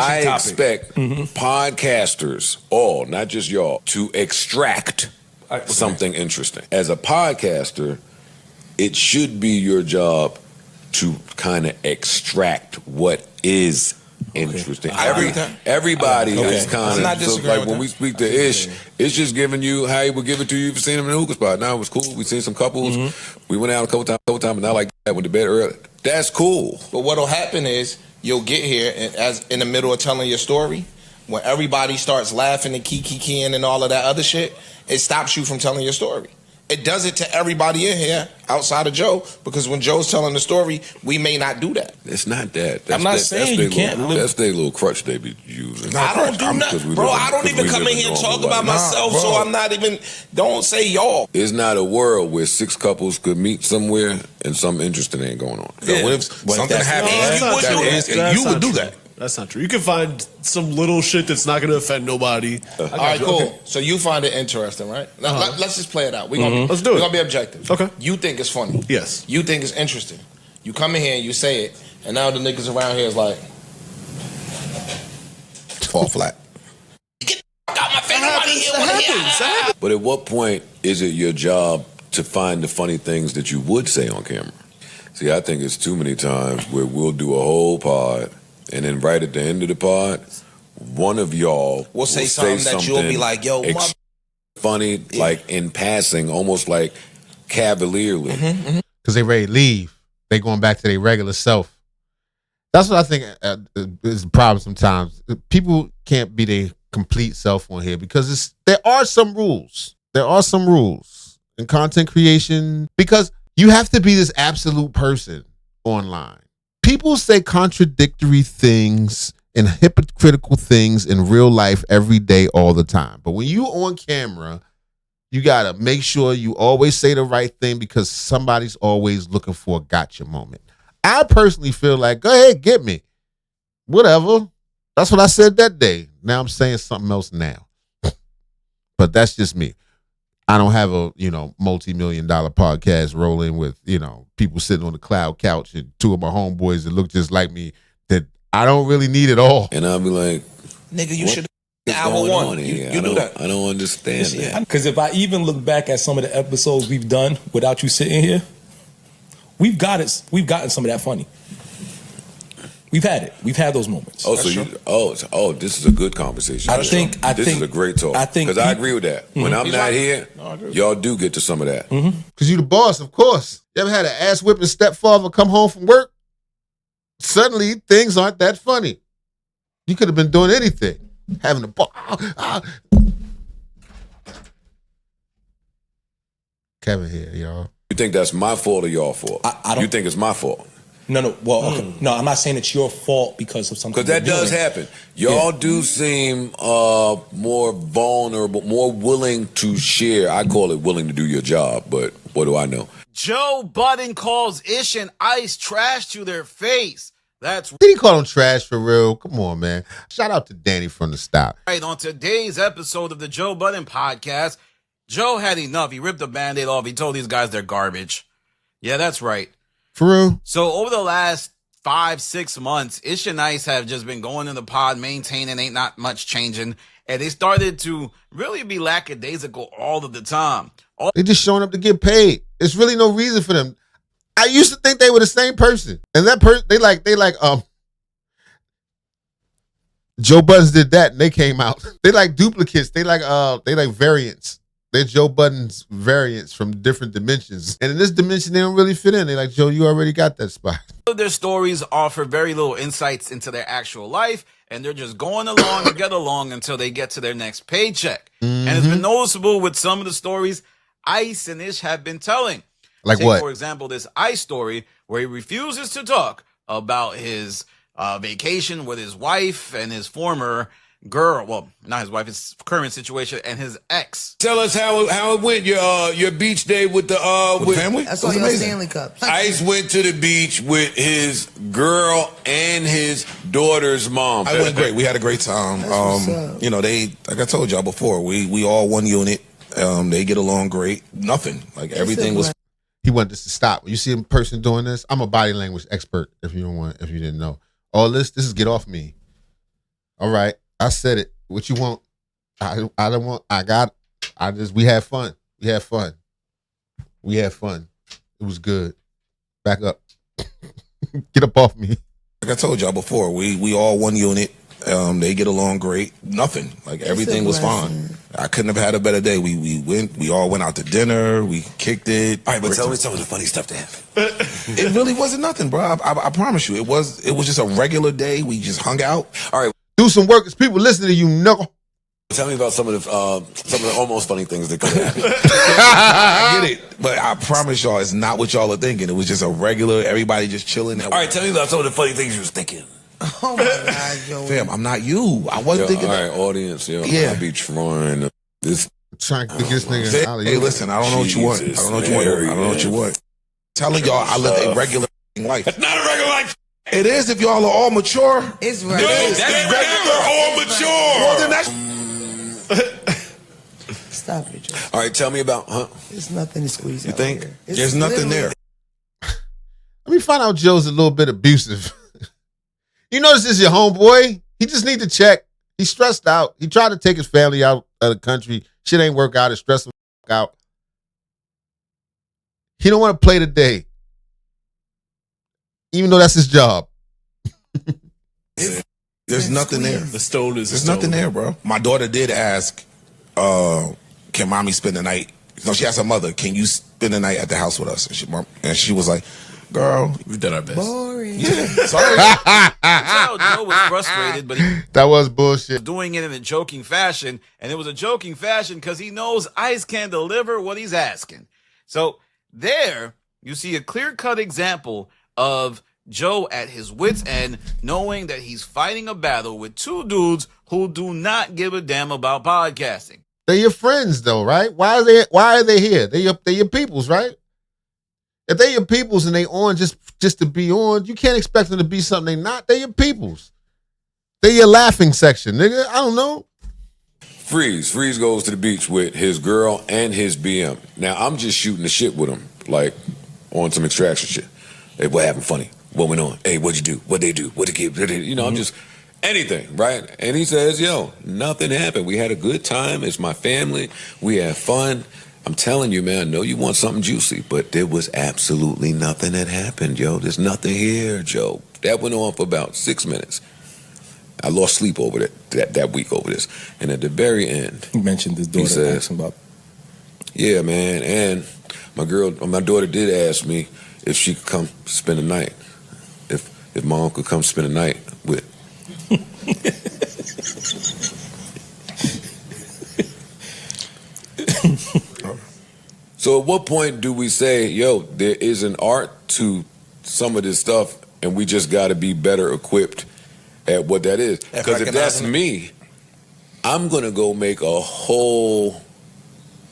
I expect podcasters, all, not just y'all, to extract something interesting. As a podcaster, it should be your job to kind of extract what is interesting. Everybody is kind of so like when we speak to Ish, it's just giving you how he would give it to you if you seen him in a hookah spot. Now it was cool. We seen some couples. We went out a couple times, and not like that. Went to bed early. That's cool. But what'll happen is you'll get here and as in the middle of telling your story, when everybody starts laughing and keying and all of that other shit, it stops you from telling your story. It does it to everybody in here outside of Joe, because when Joe's telling the story, we may not do that. It's not that. I'm not saying you can't. That's their little crutch they be using. I don't do nothing, bro. I don't even come in here and talk about myself, so I'm not even. Don't say y'all. It's not a world where 6 couples could meet somewhere and something interesting ain't going on. Yeah. What if something happens? You would do that. That's not true. You can find some little shit that's not going to offend nobody. All right, cool. Okay. So you find it interesting, right? Let's just play it out. Let's do it. We're going to be objective. Okay. You think it's funny. Yes. You think it's interesting. You come in here and you say it, and now the niggas around here is like, fall flat. Get the fuck out my face. That happens. But at what point is it your job to find the funny things that you would say on camera? See, I think it's too many times where we'll do a whole pod, and then right at the end of the pod, one of y'all will say something that you'll be like, yo, funny, like in passing, almost like cavalierly. Because they ready to leave. They going back to their regular self. That's what I think is the problem sometimes. People can't be their complete self on here because there are some rules. There are some rules in content creation because you have to be this absolute person online. People say contradictory things and hypocritical things in real life every day, all the time. But when you on camera, you got to make sure you always say the right thing because somebody's always looking for a gotcha moment. I personally feel like, go ahead, get me. Whatever. That's what I said that day. Now I'm saying something else now. But that's just me. I don't have a, multi-million-dollar podcast rolling with, people sitting on the cloud couch and 2 of my homeboys that look just like me that I don't really need it all. And I'll be like, nigga, you should have hour one. You know that. I don't understand that. Because if I even look back at some of the episodes we've done without you sitting here, we've gotten some of that funny. We've had it. We've had those moments. Oh, so this is a good conversation. This is a great talk. Because I agree with that. When I'm not here, y'all do get to some of that. Because you the boss, of course. You ever had an ass whipping stepfather come home from work? Suddenly, things aren't that funny. You could have been doing anything. Having a ball. Kevin here, y'all. You think that's my fault or your fault? I don't. You think it's my fault? No. Well, okay. No, I'm not saying it's your fault because of something. Because that does happen. Y'all do seem more vulnerable, more willing to share. I call it willing to do your job, but what do I know? Joe Budden calls Ish and Ice trash to their face. Did he call him trash for real? Come on, man. Shout out to Danny from the stop. Right, on today's episode of the Joe Budden Podcast, Joe had enough. He ripped the Band-Aid off. He told these guys they're garbage. Yeah, that's right. For real? So over the last 5-6 months, Ish and Ice have just been going in the pod, maintaining, ain't not much changing. And they started to really be lackadaisical all of the time. They just showing up to get paid. There's really no reason for them. I used to think they were the same person. And that person, they like, Joe Budden did that and they came out. They like duplicates. They like variants. They're Joe Budden's variants from different dimensions. And in this dimension, they don't really fit in. They're like, Joe, you already got that spot. Their stories offer very little insights into their actual life, and they're just going along to get along until they get to their next paycheck. And it's been noticeable with some of the stories Ice and Ish have been telling. Like what? For example, this Ice story where he refuses to talk about his vacation with his wife and his former girl. Well, not his wife, his current situation and his ex. Tell us how it went your beach day with the with family. That's all your Stanley Cups. Ice went to the beach with his girl and his daughter's mom. I went great. We had a great time. They, like I told y'all before, we all one unit. They get along great. Nothing. Like everything was. He wanted this to stop. When you see a person doing this, I'm a body language expert. If you didn't know, all this is get off me. All right. I said it. What you want? I don't want. We had fun. We had fun. We had fun. It was good. Back up. Get up off me. Like I told y'all before, we all one unit. They get along great. Nothing. Like everything was fine. I couldn't have had a better day. We all went out to dinner. We kicked it. All right, but tell me some of the funny stuff that happened. It really wasn't nothing, bro. I promise you. It was just a regular day. We just hung out. All right, Do some work as people listening to you, knuckle. tell me about some of the almost funny things that could happen. I get it, but I promise y'all, it's not what y'all are thinking. It was just a regular, everybody just chilling. All right, tell me about some of the funny things you was thinking. Oh my God, Joe. Fam, I'm not you. I wasn't thinking All that. right, audience, Yeah. I be trying this. Trying to get this nigga out of Hey, here. listen, I don't know what you want. I don't know what you want. I don't know what you want. Telling y'all I live a regular life. That's not a regular life. It is if y'all are all mature. It's right. That's regular or mature. Well, then that's Stop it, Joe. All right, tell me about, There's nothing to squeeze you out think here. there's nothing there. Let me find out Joe's a little bit abusive. You know this is your homeboy. He just need to check. He's stressed out. He tried to take his family out of the country. Shit ain't work out. It's stressful out. He don't want to play today. Even though that's his job. There's nothing there. The stone is. There's nothing there, bro. My daughter did ask, can mommy spend the night? No, she asked her mother, can you spend the night at the house with us? And she was like, girl, We've done our best. Boring. sorry. Tell Joe was frustrated, but he That was bullshit. doing it in a joking fashion, and it was a joking fashion because he knows Ice can deliver what he's asking. So there, you see a clear-cut example of Joe at his wit's end, knowing that he's fighting a battle with two dudes who do not give a damn about podcasting. They're your friends though, right? Why are they here? They're your peoples, right? If they're your peoples and they on just to be on, you can't expect them to be something they not. They're your peoples. They're your laughing section, nigga. I don't know. Freeze goes to the beach with his girl and his BM. Now, I'm just shooting the shit with him, like on some extraction shit. Hey, what happened funny? What went on? Hey, what'd you do? What'd they do? What'd they keep? You know, I'm just anything, right? And he says, yo, nothing happened. We had a good time. It's my family. We had fun. I'm telling you, man, I know you want something juicy, but there was absolutely nothing that happened, yo. There's nothing here, Joe. That went on for about 6 minutes. I lost sleep over that week over this. And at the very end, You mentioned his daughter said- asking about. yeah, man, and my daughter did ask me if she could come spend the night. If mom could come spend the night with. So at what point do we say, yo, there is an art to some of this stuff and we just got to be better equipped at what that is? Because if that's recognizing it. me, I'm going to go make a whole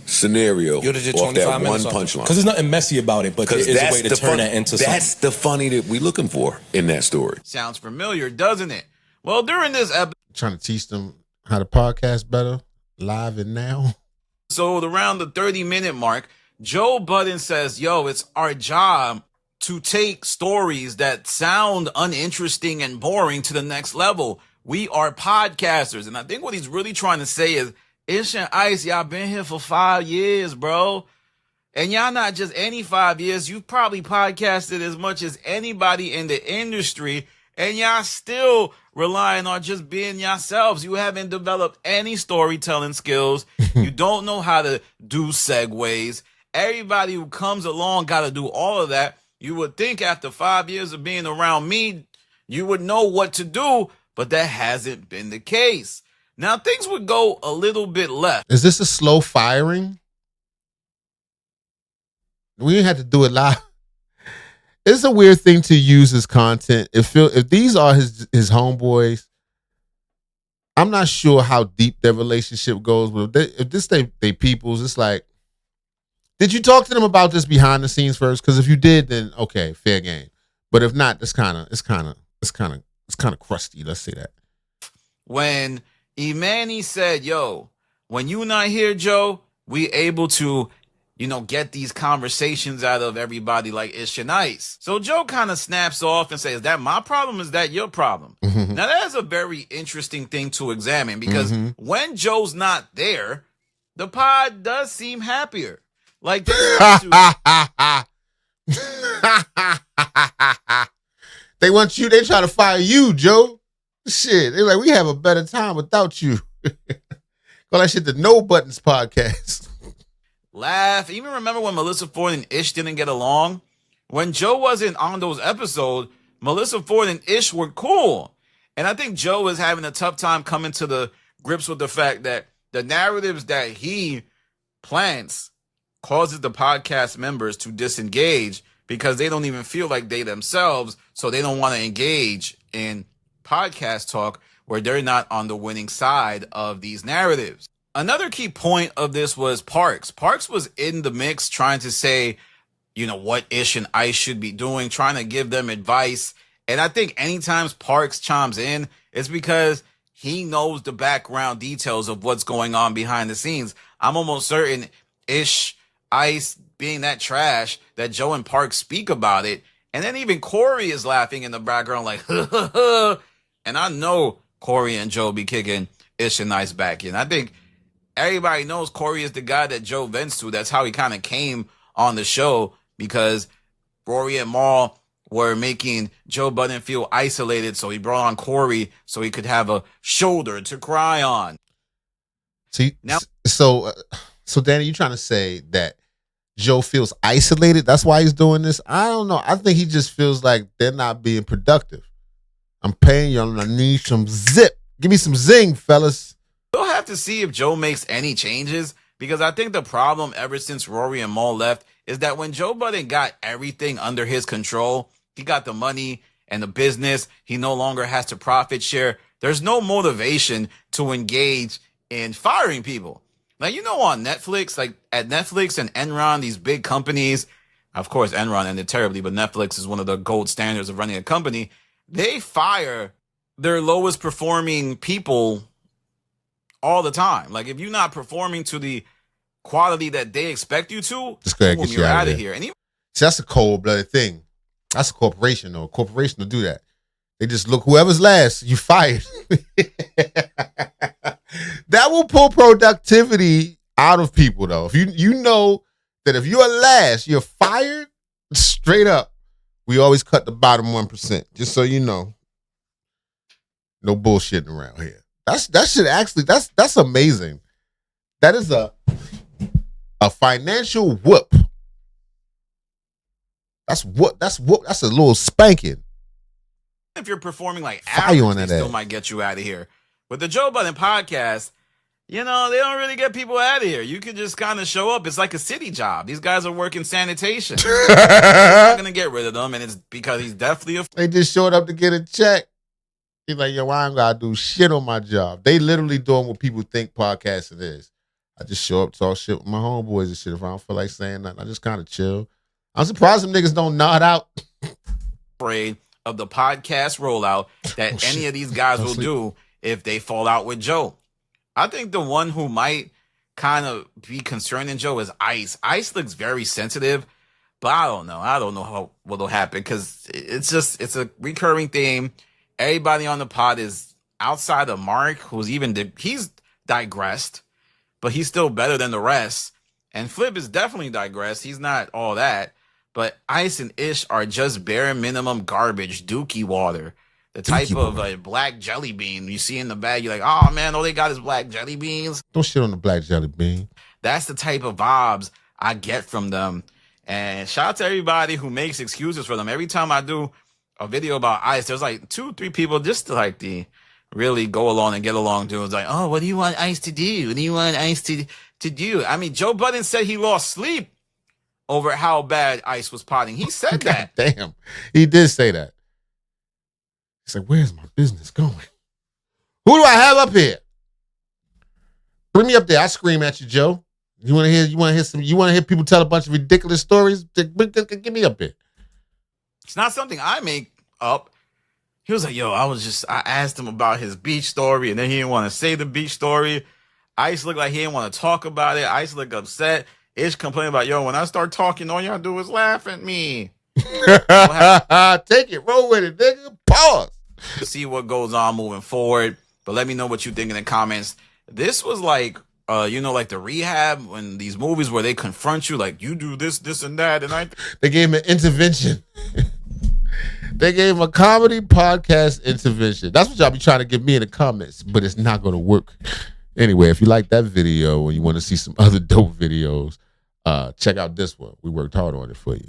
scenario You'd have did off 25 that one minutes off it. punchline. Because there's nothing messy about it, but there is a way to turn that into something. That's the funny that we looking for in that story. Sounds familiar, doesn't it? Well, during this Trying to teach them how to podcast better, live and now. episode, around the 30-minute mark, Joe Budden says, yo, it's our job to take stories that sound uninteresting and boring to the next level. We are podcasters. And I think what he's really trying to say is, Ish and Ice, y'all been here for 5 years, bro. And y'all not just any 5 years. You've probably podcasted as much as anybody in the industry. And y'all still relying on just being yourselves. You haven't developed any storytelling skills. You don't know how to do segues. Everybody who comes along got to do all of that. You would think after 5 years of being around me, you would know what to do, but that hasn't been the case. Now, things would go a little bit left. Is this a slow firing? We didn't have to do it live. It's a weird thing to use as content. If these are his homeboys, I'm not sure how deep their relationship goes. But if this they peoples, it's like, did you talk to them about this behind the scenes first? Because if you did, then okay, fair game. But if not, it's kind of crusty. Let's say that. When Imani said, yo, when you not here, Joe, we able to get these conversations out of everybody like Ish and Ice. So Joe kind of snaps off and says, is that my problem? Is that your problem? Now, that is a very interesting thing to examine because when Joe's not there, the pod does seem happier. Like, they they want you, they try to fire you, Joe. Shit, they're like, we have a better time without you. Call that shit the No Buttons Podcast. Laugh. Even remember when Melissa Ford and Ish didn't get along? When Joe wasn't on those episodes, Melissa Ford and Ish were cool. And I think Joe is having a tough time coming to the grips with the fact that the narratives that he plants causes the podcast members to disengage because they don't even feel like they themselves, so they don't want to engage in podcast talk where they're not on the winning side of these narratives. Another key point of this was Parks. Parks was in the mix trying to say, what Ish and Ice should be doing, trying to give them advice. And I think anytime Parks chimes in, it's because he knows the background details of what's going on behind the scenes. I'm almost certain Ish, Ice being that trash that Joe and Parks speak about it. And then even Corey is laughing in the background like, and I know Corey and Joe be kicking Ish and Ice back in. I think everybody knows Corey is the guy that Joe vents to. That's how he kind of came on the show because Rory and Maul were making Joe Budden feel isolated. So he brought on Corey so he could have a shoulder to cry on. See, now, so Danny, you trying to say that Joe feels isolated? That's why he's doing this? I don't know. I think he just feels like they're not being productive. I'm paying you. I need some zip. Give me some zing, fellas. We'll have to see if Joe makes any changes because I think the problem ever since Rory and Maul left is that when Joe Budden got everything under his control, he got the money and the business, he no longer has to profit share. There's no motivation to engage in firing people. Like, on Netflix, like at Netflix and Enron, these big companies, of course, Enron ended terribly, but Netflix is one of the gold standards of running a company. They fire their lowest performing people all the time. Like, if you're not performing to the quality that they expect you to, just go ahead and get you out of here. And see, that's a cold-blooded thing. That's a corporation, though. A corporation will do that. They just look, whoever's last, you fired. That will pull productivity out of people, though. If you know that if you're last, you're fired, straight up, we always cut the bottom 1%, just so you know. No bullshitting around here. That's amazing. That is a financial whoop. That's a little spanking. If you're performing like Fire average, on they that still ass. might get you out of here. With the Joe Budden Podcast, they don't really get people out of here. You can just kind of show up. It's like a city job. These guys are working sanitation. They're not going to get rid of them, and it's because he's definitely They just showed up to get a check. He's like, yo, I ain't got to do shit on my job. They literally doing what people think podcasting is. I just show up, talk shit with my homeboys and shit. If I don't feel like saying nothing, I just kind of chill. I'm surprised them niggas don't nod out. afraid of the podcast rollout that any of these guys will do if they fall out with Joe. I think the one who might kind of be concerning Joe is Ice. Ice looks very sensitive, but I don't know what'll happen because it's a recurring theme. Everybody on the pod is outside of Mark, he's digressed, but he's still better than the rest. And Flip is definitely digressed. He's not all that. But Ice and Ish are just bare minimum garbage, dookie water. The type of black jelly bean you see in the bag. You're like, oh man, all they got is black jelly beans. Don't shit on the black jelly bean. That's the type of vibes I get from them. And shout out to everybody who makes excuses for them. Every time I do a video about Ice, there's like 2-3 people just to like the really go along and get along to. It's like, oh, what do you want Ice to do? What do you want Ice to do? I mean, Joe Budden said he lost sleep over how bad Ice was potting. He said that. Damn. He did say that. He's like, where's my business going? Who do I have up here? Bring me up there. I scream at you, Joe. You want to hear people tell a bunch of ridiculous stories? Get me up here. It's not something I make up. He was like, yo, I asked him about his beach story, and then he didn't want to say the beach story. Ice looked like he didn't want to talk about it. Ice looked upset. Ish complained about, yo, when I start talking, all y'all do is laugh at me. Take it, roll with it, nigga. Pause. See what goes on moving forward. But let me know what you think in the comments. This was like, like the Rehab, when these movies where they confront you, like, you do this, this, and that, and They gave him an intervention. They gave him a comedy podcast intervention. That's what y'all be trying to give me in the comments, but it's not going to work. Anyway, if you like that video and you want to see some other dope videos, check out this one. We worked hard on it for you.